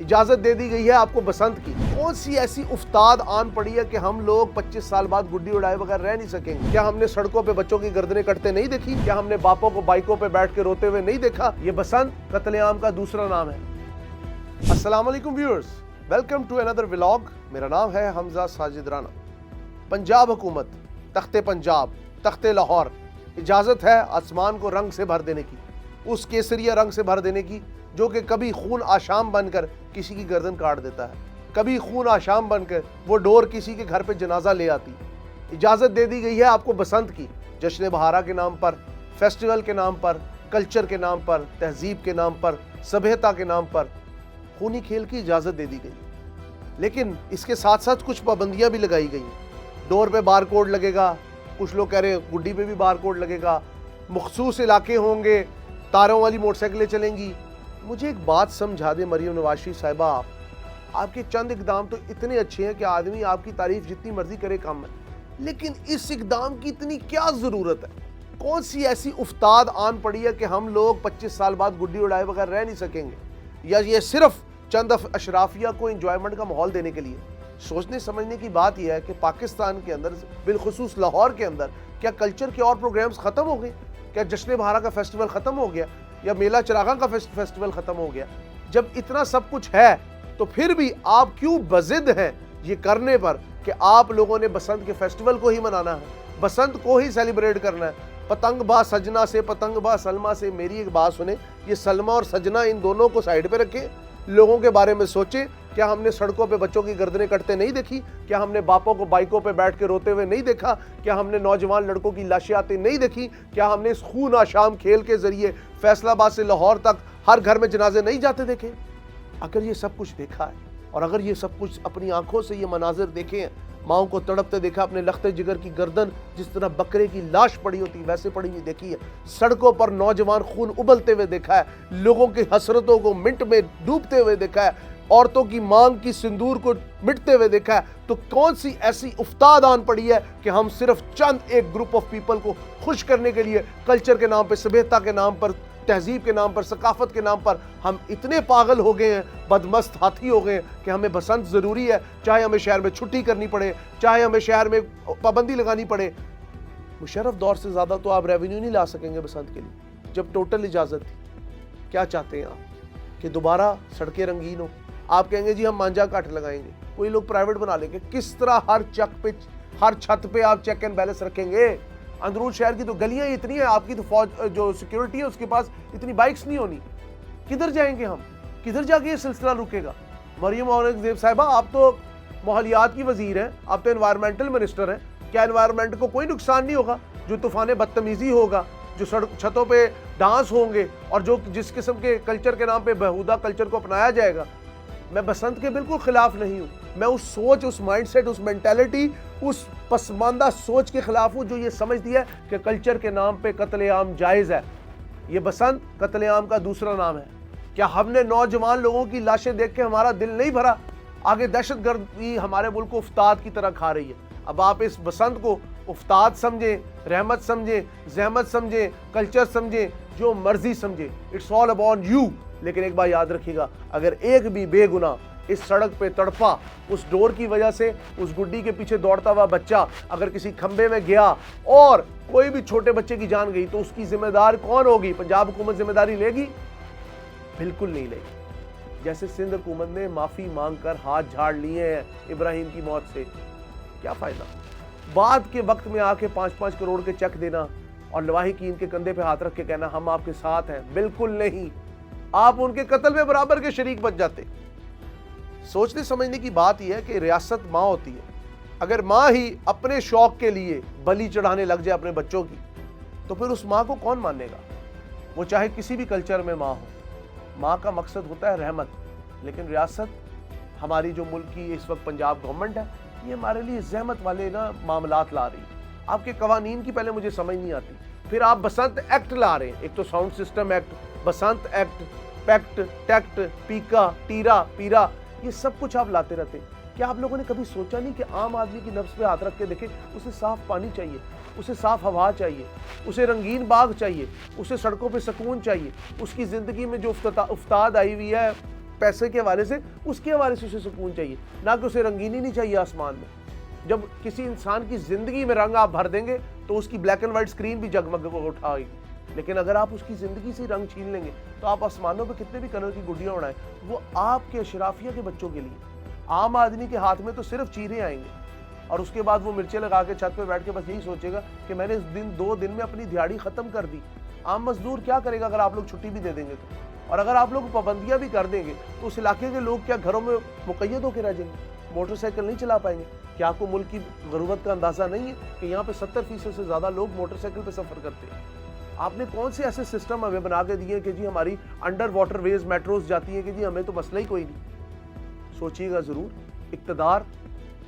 اجازت دے دی گئی ہے آپ کو بسنت کی۔ کون سی ایسی افتاد آن پڑی ہے کہ ہم لوگ 25 سال بعد گڈی اڑائے بغیر رہ نہیں سکیں گے؟ کیا ہم نے سڑکوں پہ بچوں کی گردنیں کٹتے نہیں دیکھی؟ کیا ہم نے باپوں کو بائکوں پہ بیٹھ کے روتے ہوئے نہیں دیکھا؟ یہ بسنت قتل عام کا دوسرا نام ہے۔ السلام علیکم ویورز، ویلکم ٹو اندر ولاگ۔ میرا نام ہے حمزہ ساجد رانا۔ پنجاب حکومت، تخت پنجاب، تخت لاہور، اجازت ہے آسمان کو رنگ سے بھر دینے کی، اس کیسریہ رنگ سے بھر دینے کی جو کہ کبھی خون آشام بن کر کسی کی گردن کاٹ دیتا ہے، کبھی خون آشام بن کر وہ ڈور کسی کے گھر پہ جنازہ لے آتی۔ اجازت دے دی گئی ہے آپ کو بسنت کی، جشن بہارا کے نام پر، فیسٹیول کے نام پر، کلچر کے نام پر، تہذیب کے نام پر، سبھیتا کے نام پر خونی کھیل کی اجازت دے دی گئی۔ لیکن اس کے ساتھ ساتھ کچھ پابندیاں بھی لگائی گئی۔ ڈور پہ بار کوڈ لگے گا، کچھ لوگ کہہ رہے ہیں گڈی پہ بھی بار کوڈ لگے گا، مخصوص علاقے ہوں گے، تاروں والی موٹر سائیکلیں چلیں گی۔ مجھے ایک بات سمجھا دیں مریم نواز شریف صاحبہ، آپ کے چند اقدام تو اتنے اچھے ہیں کہ آدمی آپ کی تعریف جتنی مرضی کرے کم ہے، لیکن اس اقدام کی اتنی کیا ضرورت ہے؟ کون سی ایسی افتاد آن پڑی ہے کہ ہم لوگ 25 سال بعد گڈی اڑائے بغیر رہ نہیں سکیں گے؟ یا یہ صرف چند اشرافیہ کو انجوائمنٹ کا ماحول دینے کے لیے؟ سوچنے سمجھنے کی بات یہ ہے کہ پاکستان کے اندر، بالخصوص لاہور کے اندر، کیا کلچر کے اور پروگرامز ختم ہو گئے؟ کیا جشن بہارا کا فیسٹیول ختم ہو گیا؟ یا میلہ چراغاں کا فیسٹیول ختم ہو گیا؟ جب اتنا سب کچھ ہے تو پھر بھی آپ کیوں بضد ہیں یہ کرنے پر کہ آپ لوگوں نے بسنت کے فیسٹیول کو ہی منانا ہے، بسنت کو ہی سیلیبریٹ کرنا ہے؟ پتنگ با سجنا سے، پتنگ با سلما سے، میری ایک بات سنیں، یہ سلما اور سجنا ان دونوں کو سائیڈ پہ رکھیں، لوگوں کے بارے میں سوچیں۔ کیا ہم نے سڑکوں پہ بچوں کی گردنیں کٹتے نہیں دیکھی؟ کیا ہم نے باپوں کو بائکوں پہ بیٹھ کے روتے ہوئے نہیں دیکھا؟ کیا ہم نے نوجوان لڑکوں کی لاشیں آتے نہیں دیکھی؟ کیا ہم نے اس خون آشام کھیل کے ذریعے فیصل آباد سے لاہور تک ہر گھر میں جنازے نہیں جاتے دیکھے؟ اگر یہ سب کچھ دیکھا ہے اور اگر یہ سب کچھ اپنی آنکھوں سے یہ مناظر دیکھے ہیں، ماؤں کو تڑپتے دیکھا، اپنے لختے جگر کی گردن جس طرح بکرے کی لاش پڑی ہوتی ویسے پڑی ہوئی دیکھی ہے، سڑکوں پر نوجوان خون ابلتے ہوئے دیکھا ہے، لوگوں کی حسرتوں کو منٹ میں ڈوبتے ہوئے دیکھا ہے، عورتوں کی مانگ کی سندور کو مٹتے ہوئے دیکھا ہے، تو کون سی ایسی افتاد آن پڑی ہے کہ ہم صرف چند ایک گروپ آف پیپل کو خوش کرنے کے لیے کلچر کے نام پہ، سبھیتا کے نام پر، تہذیب کے نام پر، ثقافت کے نام پر ہم اتنے پاگل ہو گئے ہیں، بدمست ہاتھی ہو گئے ہیں کہ ہمیں بسنت ضروری ہے، چاہے ہمیں شہر میں چھٹی کرنی پڑے، چاہے ہمیں شہر میں پابندی لگانی پڑے۔ مشرف دور سے زیادہ تو آپ ریونیو نہیں لا سکیں گے بسنت کے لیے جب ٹوٹل اجازت تھی۔ کیا چاہتے ہیں آپ کہ دوبارہ سڑکیں رنگین ہوں؟ آپ کہیں گے جی ہم مانجا کاٹ لگائیں گے، کوئی لوگ پرائیویٹ بنا لیں گے۔ کس طرح ہر چک پہ، ہر چھت پہ آپ چیک اینڈ بیلنس رکھیں گے؟ اندرون شہر کی تو گلیاں اتنی ہیں، آپ کی تو فوج جو سیکیورٹی ہے اس کے پاس اتنی بائکس نہیں ہونی، کدھر جائیں گے ہم؟ کدھر جا کے یہ سلسلہ رکے گا؟ مریم اورنگزیب صاحبہ، آپ تو ماحولیات کی وزیر ہیں، آپ تو انوائرمنٹل منسٹر ہیں، کیا انوائرمنٹ کو کوئی نقصان نہیں ہوگا؟ جو طوفان بدتمیزی ہوگا، جو چھتوں پہ ڈانس ہوں گے اور جو جس قسم کے کلچر کے نام پہ بہودہ کلچر کو اپنایا جائے گا، میں بسنت کے بالکل خلاف نہیں ہوں۔ میں اس سوچ، اس مائنڈ سیٹ، اس مینٹیلٹی، اس پسماندہ سوچ کے خلاف ہوں جو یہ سمجھتی ہے کہ کلچر کے نام پہ قتل عام جائز ہے۔ یہ بسنت قتل عام کا دوسرا نام ہے۔ کیا ہم نے نوجوان لوگوں کی لاشیں دیکھ کے ہمارا دل نہیں بھرا؟ آگے دہشت گردی ہمارے ملک کو افتاد کی طرح کھا رہی ہے۔ اب آپ اس بسنت کو افتاد سمجھیں، رحمت سمجھیں، زحمت سمجھیں، کلچر سمجھیں، جو مرضی سمجھیں، اٹس آل اباؤٹ یو۔ لیکن ایک بات یاد رکھیے گا، اگر ایک بھی بے گناہ اس سڑک پہ تڑپا، اس ڈور کی وجہ سے، اس گڈی کے پیچھے دوڑتا ہوا بچہ اگر کسی کھمبے میں گیا اور کوئی بھی چھوٹے بچے کی جان گئی، تو اس کی ذمہ دار کون ہوگی؟ پنجاب حکومت ذمہ داری لے گی؟ بالکل نہیں لے گی۔ جیسے سندھ حکومت نے معافی مانگ کر ہاتھ جھاڑ لیے ہیں ابراہیم کی موت سے، کیا فائدہ؟ بعد کے وقت میں آ کے 5-5 کروڑ کے چیک دینا اور لواحقین کے کندھے پہ ہاتھ رکھ کے کہنا ہم آپ کے ساتھ ہیں، بالکل نہیں، آپ ان کے قتل میں برابر کے شریک بن جاتے۔ سوچنے سمجھنے کی بات یہ ہے کہ ریاست ماں ہوتی ہے، اگر ماں ہی اپنے شوق کے لیے بلی چڑھانے لگ جائے اپنے بچوں کی، تو پھر اس ماں کو کون مانے گا؟ وہ چاہے کسی بھی کلچر میں ماں ہو۔ ماں کا مقصد ہوتا ہے رحمت، لیکن ریاست ہماری جو ملک کی اس وقت پنجاب گورنمنٹ ہے، یہ ہمارے لیے زحمت والے معاملات لا رہی ہے۔ آپ کے قوانین کی پہلے مجھے سمجھ نہیں آتی، پھر آپ بسنت ایکٹ لا رہے ہیں، ایک تو sound system act, Basant act, پیکٹ، ٹیکٹ، پیکا، ٹیرا، پیرا، یہ سب کچھ آپ لاتے رہتے۔ کیا آپ لوگوں نے کبھی سوچا نہیں کہ عام آدمی کی نفس پہ ہاتھ رکھ کے دیکھیں، اسے صاف پانی چاہیے، اسے صاف ہوا چاہیے، اسے رنگین باغ چاہیے، اسے سڑکوں پہ سکون چاہیے، اس کی زندگی میں جو افتاد آئی ہوئی ہے پیسے کے حوالے سے اس کے حوالے سے اسے سکون چاہیے، نہ کہ اسے رنگینی نہیں چاہیے آسمان میں۔ جب کسی انسان کی زندگی میں رنگ آپ بھر دیں گے تو اس کی بلیک اینڈ وائٹ اسکرین بھی جگمگ اٹھائے گی، لیکن اگر آپ اس کی زندگی سے رنگ چھین لیں گے تو آپ آسمانوں پہ کتنے بھی کلر کی گڈیاں اڑائیں، وہ آپ کے اشرافیہ کے بچوں کے لیے۔ عام آدمی کے ہاتھ میں تو صرف چیریں آئیں گے اور اس کے بعد وہ مرچیں لگا کے چھت پہ بیٹھ کے بس یہی سوچے گا کہ میں نے اس دن 2 دن میں اپنی دیہاڑی ختم کر دی۔ عام مزدور کیا کرے گا اگر آپ لوگ چھٹی بھی دے دیں گے تو؟ اور اگر آپ لوگ پابندیاں بھی کر دیں گے تو اس علاقے کے لوگ کیا گھروں میں مقید ہو کے رہ جائیں گے، موٹر سائیکل نہیں چلا پائیں گے؟ کیا آپ کو ملک کی غربت کا اندازہ نہیں ہے کہ یہاں پہ 70% سے زیادہ لوگ موٹر سائیکل پہ سفر کرتے ہیں؟ آپ نے کون سے ایسے سسٹم ہمیں بنا کے دیے کہ جی ہماری انڈر واٹر ویز میٹروز جاتی ہیں کہ جی ہمیں تو مسئلہ ہی کوئی نہیں؟ سوچیے گا ضرور، اقتدار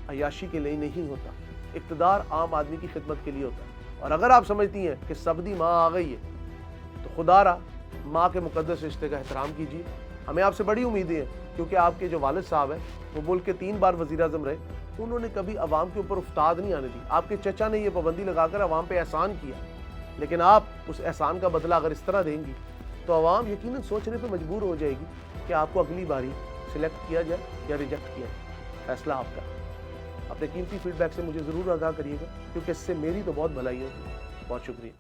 عیاشی کے لیے نہیں ہوتا، اقتدار عام آدمی کی خدمت کے لیے ہوتا ہے۔ اور اگر آپ سمجھتی ہیں کہ سبدی ماں آ گئی ہے تو خدا را ماں کے مقدس رشتے کا احترام کیجیے۔ ہمیں آپ سے بڑی امیدیں ہیں، کیونکہ آپ کے جو والد صاحب ہیں وہ ملک کے 3 بار وزیر اعظم رہے، انہوں نے کبھی عوام کے اوپر افتاد نہیں آنے دی۔ آپ کے چچا نے یہ پابندی لگا کر عوام پہ احسان کیا، لیکن آپ اس احسان کا بدلہ اگر اس طرح دیں گی تو عوام یقیناً سوچنے پہ مجبور ہو جائے گی کہ آپ کو اگلی باری سلیکٹ کیا جائے یا ریجیکٹ کیا جائے۔ فیصلہ آپ کا۔ اپنے قیمتی فیڈ بیک سے مجھے ضرور آگاہ کریے گا، کیونکہ اس سے میری تو بہت بھلائی ہوگی۔ بہت شکریہ۔